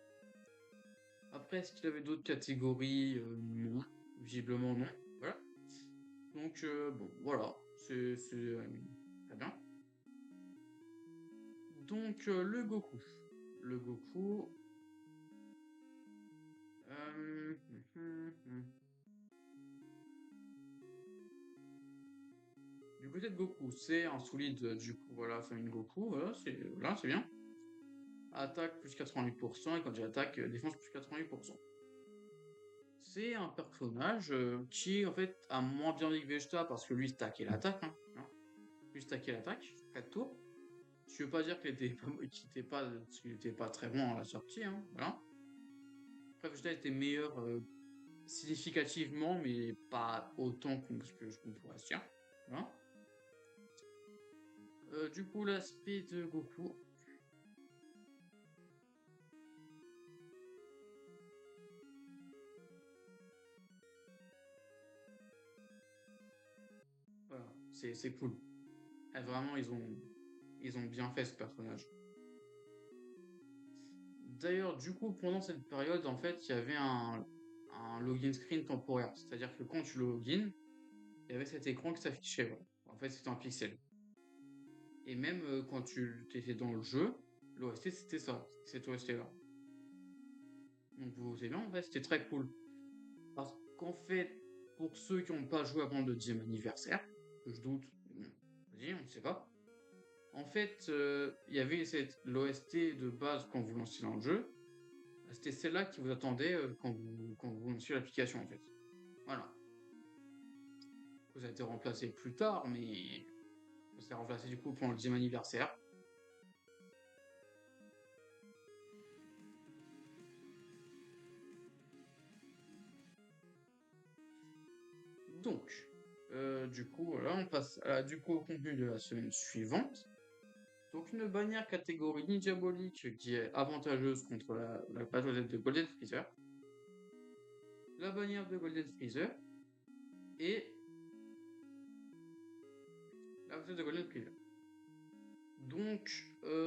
Après, est-ce qu'il avait d'autres catégories? Non, visiblement non. Voilà. Donc bon, voilà, c'est très bien. Donc le Goku. Le Goku. euh, Du côté de Goku, c'est un solide, du coup, voilà, famille Goku, voilà, c'est bien. Attaque plus 88%, et quand j'attaque, défense plus 88%. C'est un personnage qui, en fait, a moins bien dit que Vegeta parce que lui, stackait l'attaque, hein. Lui, stackait l'attaque, 4 tours. Je veux pas dire qu'il était pas très bon à la sortie, hein, voilà. Après, Vegeta était meilleur significativement, mais pas autant qu'on pourrait se dire. Voilà. Du coup, l'aspect de Goku. Voilà, c'est cool. Ah, vraiment, ils ont bien fait ce personnage. D'ailleurs, du coup, pendant cette période, en fait, il y avait un login screen temporaire. C'est-à-dire que quand tu login, il y avait cet écran qui s'affichait. Voilà. En fait, c'était un pixel. Et même quand tu étais dans le jeu, l'OST, c'était ça, cet OST-là. Donc, vous savez bien, en fait, c'était très cool. Parce qu'en fait, pour ceux qui n'ont pas joué avant le 10e anniversaire, que je doute, vas-y, on ne sait pas. En fait, il y avait l'OST de base quand vous lanciez dans le jeu. C'était celle-là qui vous attendait quand vous lanciez l'application, en fait. Voilà. Vous avez été remplacé plus tard, mais vous avez remplacé du coup pendant le 10e anniversaire. Donc, du coup, voilà, on passe du coup au contenu de la semaine suivante. Donc, une bannière catégorie Ninjabolique qui est avantageuse contre la patrouille de Golden Freezer. La bannière de Golden Freezer et la battle de Golden Freezer. Donc,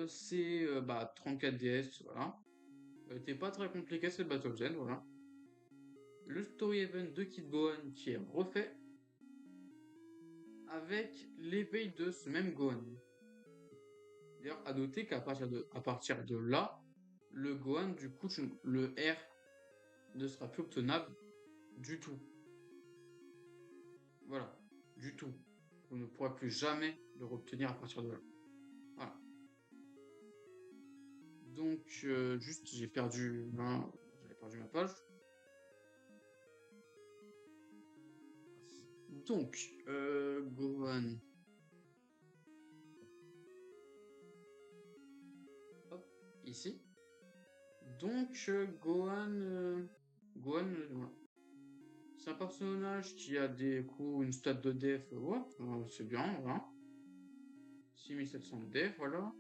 c'est 34 DS, voilà. T'es pas très compliqué cette Battle Gen, voilà. Le Story Event de Kid Gohan qui est refait avec l'éveil de ce même Gohan. D'ailleurs, à noter à partir de là, le Gohan, du coup, le R ne sera plus obtenable du tout. Voilà, du tout. On ne pourra plus jamais le obtenir à partir de là. Voilà. Donc, juste, j'avais perdu ma page. Donc, Gohan. Hop, ici. Donc, voilà. C'est un personnage qui a des coups, une stat de def, ouais, c'est bien, voilà. 6700 de def, voilà.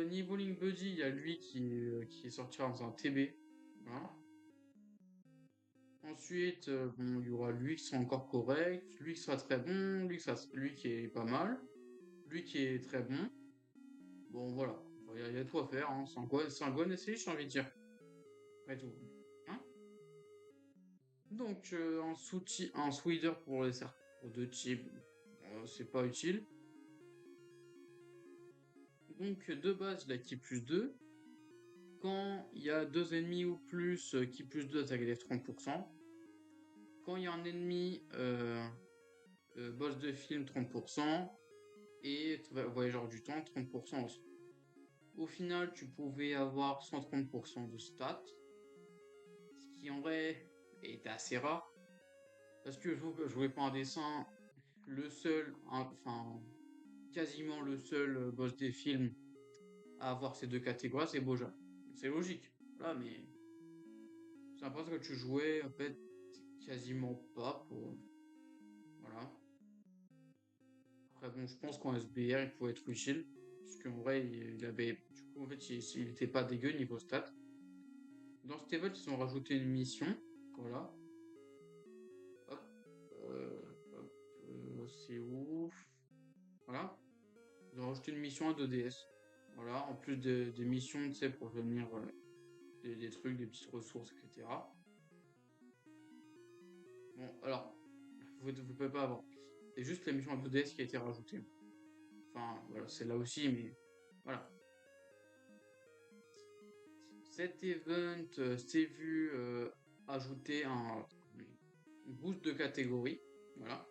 Niveau Link Buddy, il y a lui qui sortira dans un TB, voilà. Ensuite, bon, il y aura lui qui sera encore correct, lui qui sera très bon, lui qui est pas mal, lui qui est très bon. Bon, voilà, il y a tout à faire, hein. C'est un Gohan essai, j'ai envie de dire. Après tout. Hein. Donc, un Sweeter pour deux types, c'est pas utile. Donc, de base, il a qui plus 2. Quand il y a deux ennemis ou plus, qui plus 2 attaque des 30%. Quand il y a un ennemi boss de film, 30%. Et voyageur du temps, 30% aussi. Au final, tu pouvais avoir 130% de stats. Ce qui en vrai est assez rare. Parce que je voulais pas un dessin. Enfin, quasiment le seul boss des films à avoir ces deux catégories, c'est Boja. C'est logique. Voilà, mais c'est l'impression que tu jouais, en fait, quasiment pas pour. Voilà. Après, bon, je pense qu'en SBR, il pouvait être utile. Parce qu'en vrai, il avait. Du coup, en fait, il était pas dégueu niveau stats. Dans cet event, ils ont rajouté une mission. Voilà. Hop. Hop. C'est ouf. Voilà. Ils ont rajouté une mission à 2DS. Voilà. En plus des missions, tu sais, pour venir des trucs, des petites ressources, etc. Bon, alors, vous pouvez pas avoir. C'est juste la mission à 2DS qui a été rajoutée. Enfin, voilà, c'est là aussi, mais voilà. Cet event s'est vu ajouter un boost de catégorie. Voilà.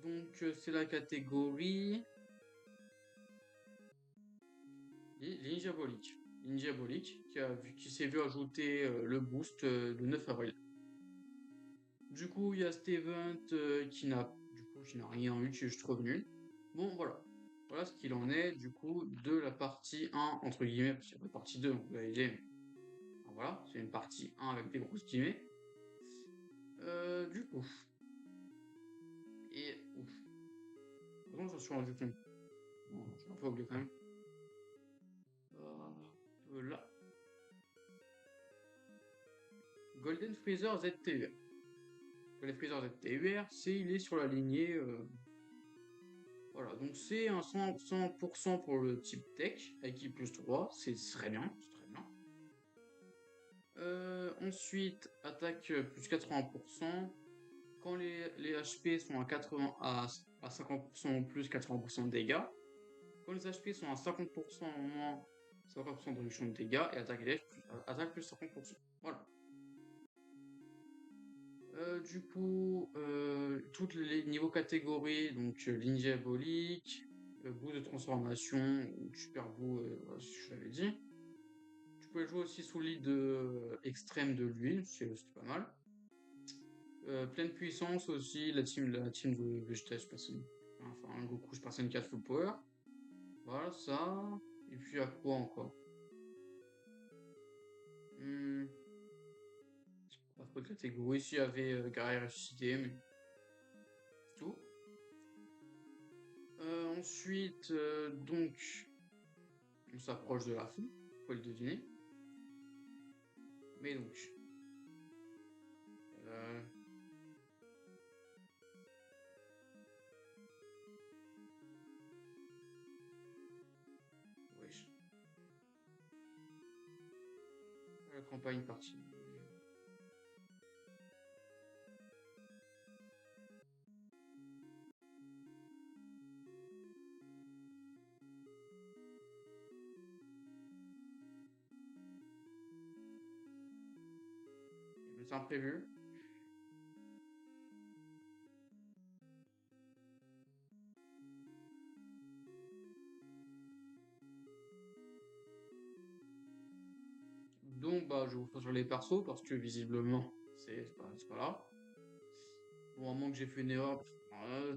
Donc, c'est la catégorie Ninjabolic. Ninjabolic qui s'est vu ajouter le boost le 9 avril. Du coup, il y a cet event qui n'a rien eu, qui est juste revenu. Bon, voilà. Voilà ce qu'il en est, du coup, de la partie 1, entre guillemets, parce qu'il n'y a pas de partie 2, donc vous allez dire, mais voilà, c'est une partie 1 avec des grosses guillemets. Du coup. Et. Ouf. Comment je suis rendu compte? Bon, je suis un peu oublié quand même. Là. Golden Freezer ZTUR. Golden Freezer ZTUR, il est sur la lignée. Voilà, donc c'est un 100% pour le type tech, avec plus 3, c'est très bien, c'est très bien. Ensuite, attaque plus 80%. Quand les HP sont à 50% ou plus, 80% de dégâts. Quand les HP sont à 50% au moins, 50% de réduction de dégâts. Et attaque plus 50%. Voilà. Du coup, tous les niveaux catégories, donc ligne diabolique, bout de transformation, super bout, voilà, je l'avais dit. Tu peux jouer aussi sous lead extrême de lui, c'est pas mal. Pleine puissance aussi, la team de Vegeta, enfin Goku, je personne 4 full power. Voilà ça. Et puis à quoi encore? Après catégorie, ici il y avait guerrier ressuscité, mais c'est tout. Ensuite, donc, on s'approche de la fin, faut le deviner. Mais donc, euh, wesh. La campagne partie. C'est imprévu. Donc, bah, je vous fais sur les persos parce que visiblement, c'est pas là. Bon, à moins que j'ai fait une erreur,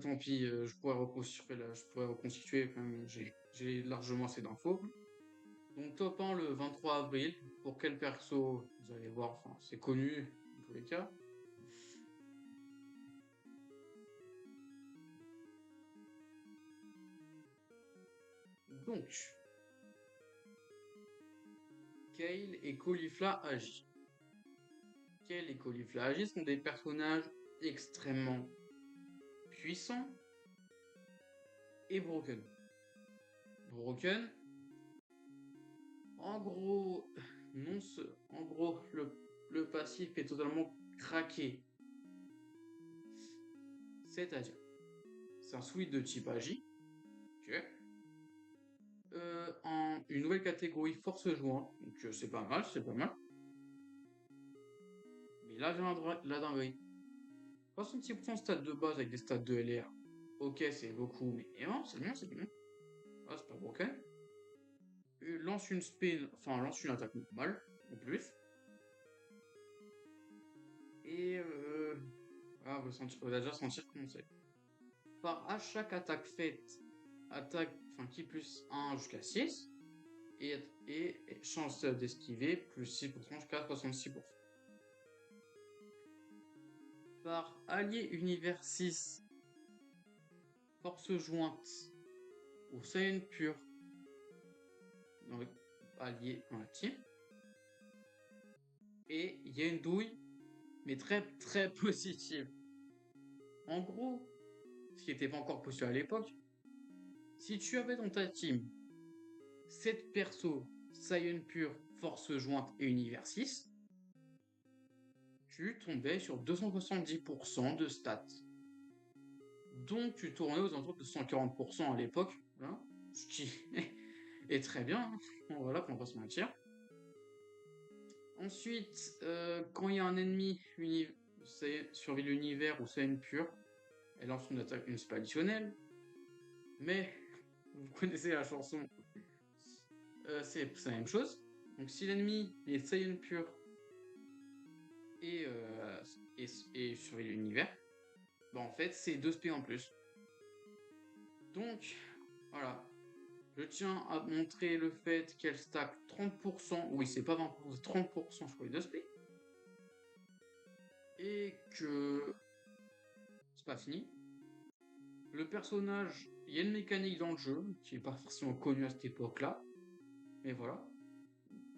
tant pis, je pourrais reconstituer quand même, j'ai largement assez d'infos. Donc top 1 le 23 avril, pour quel perso, vous allez voir, enfin c'est connu dans tous les cas. Donc, Kale et Caulifla Agi. Kale et Caulifla Agi sont des personnages extrêmement puissants et broken. Broken, en gros, non, en gros, le passif est totalement craqué. C'est-à-dire, c'est un switch de type Agi. Ok. Une nouvelle catégorie force jointe, donc c'est pas mal, c'est pas mal. Mais là vient la dinguerie. 66% stats de base avec des stats de LR. Ok, c'est beaucoup, mais non, c'est bien, c'est bien. Ah, c'est pas broken. Lance une spin, enfin lance une attaque normale, en plus. Et ah, vous allez déjà sentir comment c'est. À chaque attaque faite, enfin qui plus 1 jusqu'à 6, et chance d'esquiver plus 6% jusqu'à 66%. Par allié univers 6, force jointe ou Saiyan pur, donc allié dans la team. Et il y a une douille, mais très très positive. En gros, ce qui n'était pas encore possible à l'époque, si tu avais dans ta team 7 persos, Saiyan pur, force jointe et univers 6, tu tombais sur 270% de stats. Donc tu tournais aux alentours de 140% à l'époque, hein, ce qui est très bien, hein. Voilà, qu'on va pas se mentir. Ensuite, quand il y a un ennemi survie l'univers ou Saiyan pur, elle lance une attaque, une spell additionnelle. Mais vous connaissez la chanson, c'est la même chose. Donc si l'ennemi est Saiyan pur et, survie l'univers, bah en fait c'est 2 SP en plus. Donc voilà. Je tiens à montrer le fait qu'elle stack 30%, oui c'est pas 20%, c'est 30% sur les 2 SP. Et que c'est pas fini. Le personnage, il y a une mécanique dans le jeu qui n'est pas forcément connue à cette époque-là, mais voilà.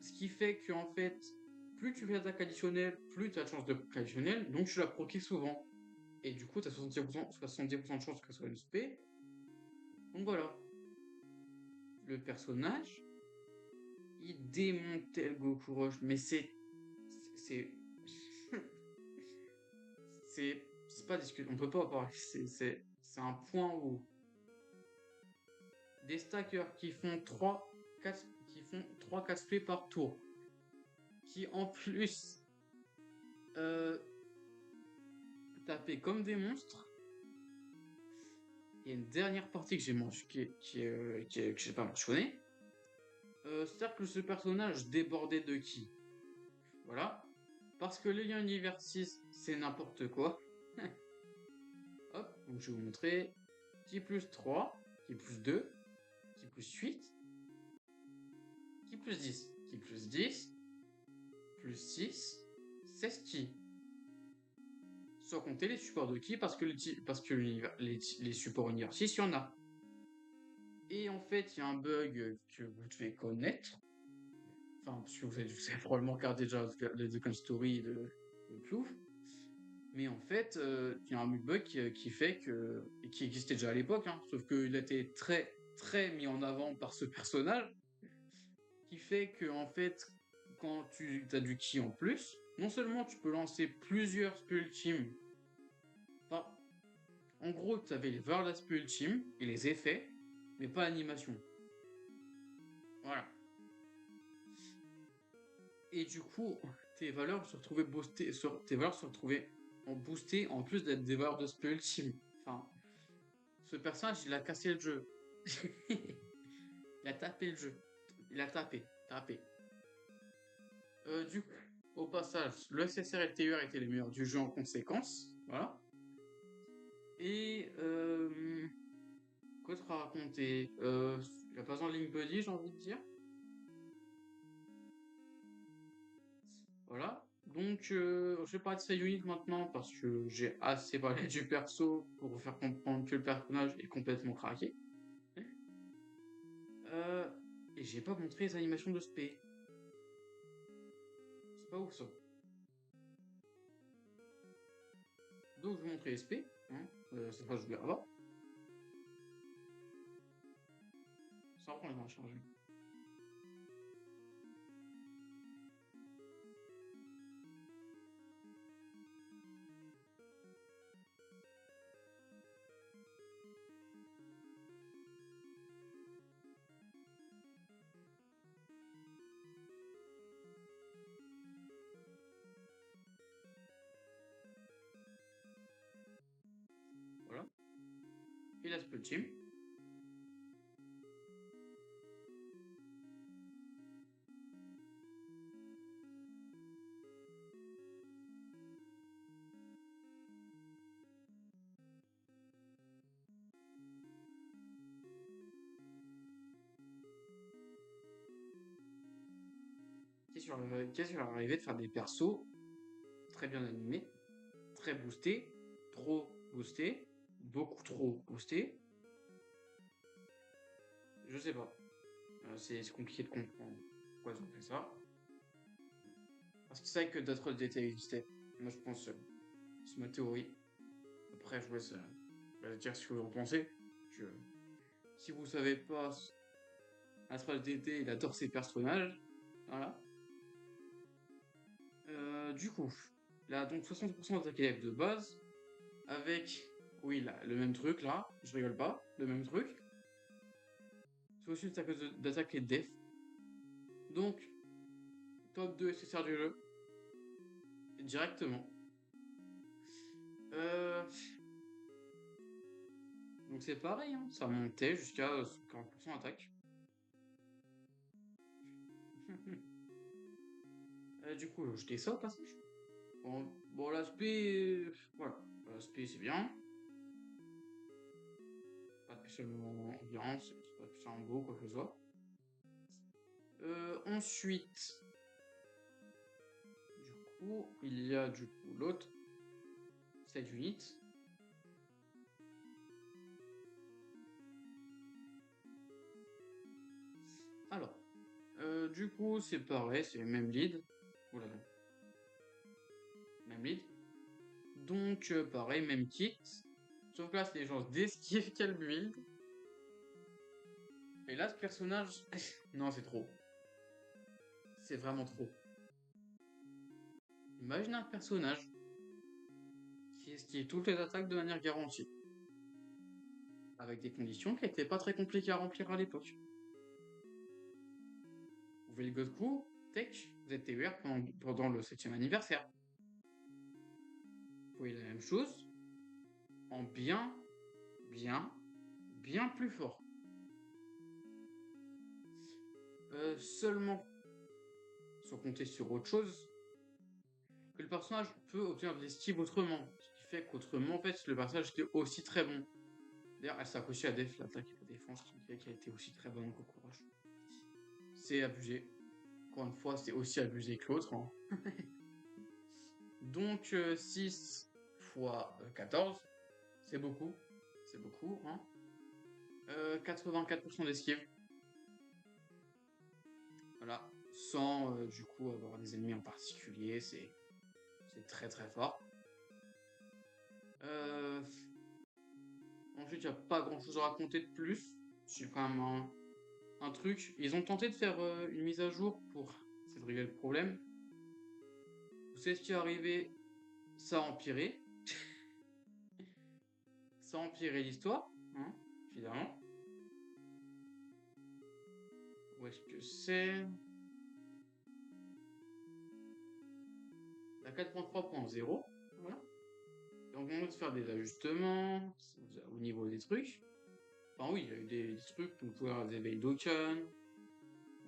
Ce qui fait que en fait, plus tu fais d'attaque additionnelle, plus tu as de chance de proc additionnelle, donc tu la proquais souvent. Et du coup, tu as 70% de chance que ce soit une SP. Donc voilà. Le personnage, il démontait le Goku Rush, mais c'est c'est pas discuté, on peut pas en parler. C'est un point où des stackers qui font 3-4 splits par tour, qui en plus tapaient comme des monstres. Il y a une dernière partie que j'ai que j'ai pas mentionné. C'est-à-dire que ce personnage débordait de ki. Voilà. Parce que les liens univers 6, c'est n'importe quoi. Hop, donc je vais vous montrer. Ki plus 3, ki plus 2, ki plus 8, ki plus 10, ki plus 10, plus 6, 16 ki. Sans compter les supports de ki parce que les supports univers 6, il y en a. Et en fait, il y a un bug que vous devez connaître. Enfin, parce que vous avez probablement regardé déjà les The Gun Story de Plouf. Mais en fait, il y a un bug qui fait que. Et qui existait déjà à l'époque, hein, sauf qu'il a été très, très mis en avant par ce personnage. Qui fait que, en fait, quand tu as du ki en plus, non seulement tu peux lancer plusieurs spells ultimes. Enfin, en gros, tu avais les valeurs d'aspect ultime et les effets, mais pas l'animation. Voilà. Et du coup, tes valeurs se retrouvaient boostées, en boostées en plus d'être des valeurs de spell ultime. Enfin, ce personnage, il a cassé le jeu. Il a tapé le jeu. Il a tapé. Du coup, au passage, le SSR et le TUR étaient les meilleurs du jeu en conséquence. Voilà. Et quoi te raconter, il a pas besoin de Link Buddy, j'ai envie de dire. Voilà. Donc, je vais parler de Sayunit maintenant parce que j'ai assez parlé du perso pour vous faire comprendre que le personnage est complètement craqué. Euh, et j'ai pas montré les animations de SP. C'est pas ouf ça. Donc, je vais montrer SP. Hein. Cette fois, je vais avoir. Ça prend le temps de charger. Voilà. Et la Spell Team. qu'est-ce qui leur est arrivé de faire des persos très bien animés, très boostés, trop boostés, beaucoup trop boostés. Je sais pas. C'est compliqué de comprendre pourquoi ils ont fait ça. Parce qu'ils savaient que d'autres DT existaient. Moi, je pense, c'est ma théorie. Après, je vous laisse dire ce que vous en pensez. Si vous savez pas, Astral DT, il adore ses personnages. Voilà. Du coup, là, donc 60% d'attaque élève de base. Avec, oui, là, le même truc, là. Je rigole pas. Le même truc. C'est aussi d'attaque et de def. Donc, top 2 SSR du jeu. Directement. Donc c'est pareil, hein, ça montait jusqu'à 40% attaque. Du coup, je jetais ça au passage. Bon l'aspect, voilà, l'aspect c'est bien. Pas spécialement bien, c'est pas spécialement beau, quoi que ce soit. Ensuite, du coup, il y a du coup l'autre, cette unit. Alors, du coup, c'est pareil, c'est le même lead. Oula, non. Même lead. Donc, pareil, même kit. Sauf que là, c'est les gens d'esquive qu'elle build. Et là, ce personnage... non, c'est trop. C'est vraiment trop. Imagine un personnage qui esquive toutes les attaques de manière garantie. Avec des conditions qui n'étaient pas très compliquées à remplir à l'époque. Vous voulez le coup, tech, vous êtes TUR pendant le 7e anniversaire. Vous voyez la même chose en bien plus fort. Seulement, sans compter sur autre chose, que le personnage peut obtenir des esquives autrement. Ce qui fait qu'autrement, en fait, le personnage était aussi très bon. D'ailleurs, elle s'accrochait à def, l'attaque et la défense, qui fait qu'elle était aussi très bonne qu'au courage. C'est abusé. Encore une fois, c'est aussi abusé que l'autre. Hein. Donc, 6 fois 14, c'est beaucoup. C'est beaucoup, hein. 84% d'esquive. Voilà. Sans, du coup, avoir des ennemis en particulier. C'est très très fort. Ensuite, il n'y a pas grand chose à raconter de plus. C'est quand même un truc. Ils ont tenté de faire une mise à jour pour essayer de régler le problème. Vous savez ce qui est arrivé? Ça a empiré. Ça a empiré l'histoire, hein, évidemment. Où est-ce que c'est? La 4.3.0. Voilà. Donc on va faire des ajustements au niveau des trucs. Enfin oui, il y a eu des trucs, on pouvait avoir des éveils d'Okan,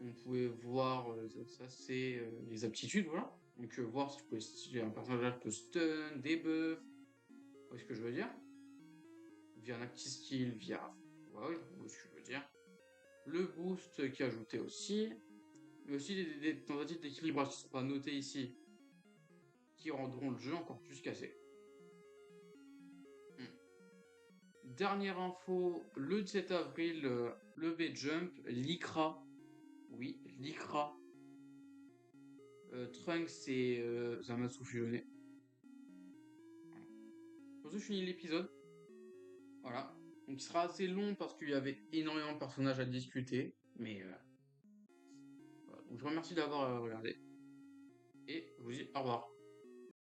on pouvait voir, ça c'est les aptitudes, voilà. Donc voir si un personnage peut stun, debuff, vous voyez ce que je veux dire? Via un active skill, via... Ouais, vous voyez ce que je veux dire. Le boost qui est ajouté aussi, mais aussi des tentatives d'équilibrage qui ne sont pas notées ici, qui rendront le jeu encore plus cassé. Dernière info, le 17 avril, le V-Jump, l'ICRA. Oui, l'ICRA. Trunks et Zamasu fusionnés. Voilà. Pour ce, je finis l'épisode. Voilà. Donc il sera assez long parce qu'il y avait énormément de personnages à discuter. Mais voilà. Donc je vous remercie d'avoir regardé. Et je vous dis au revoir.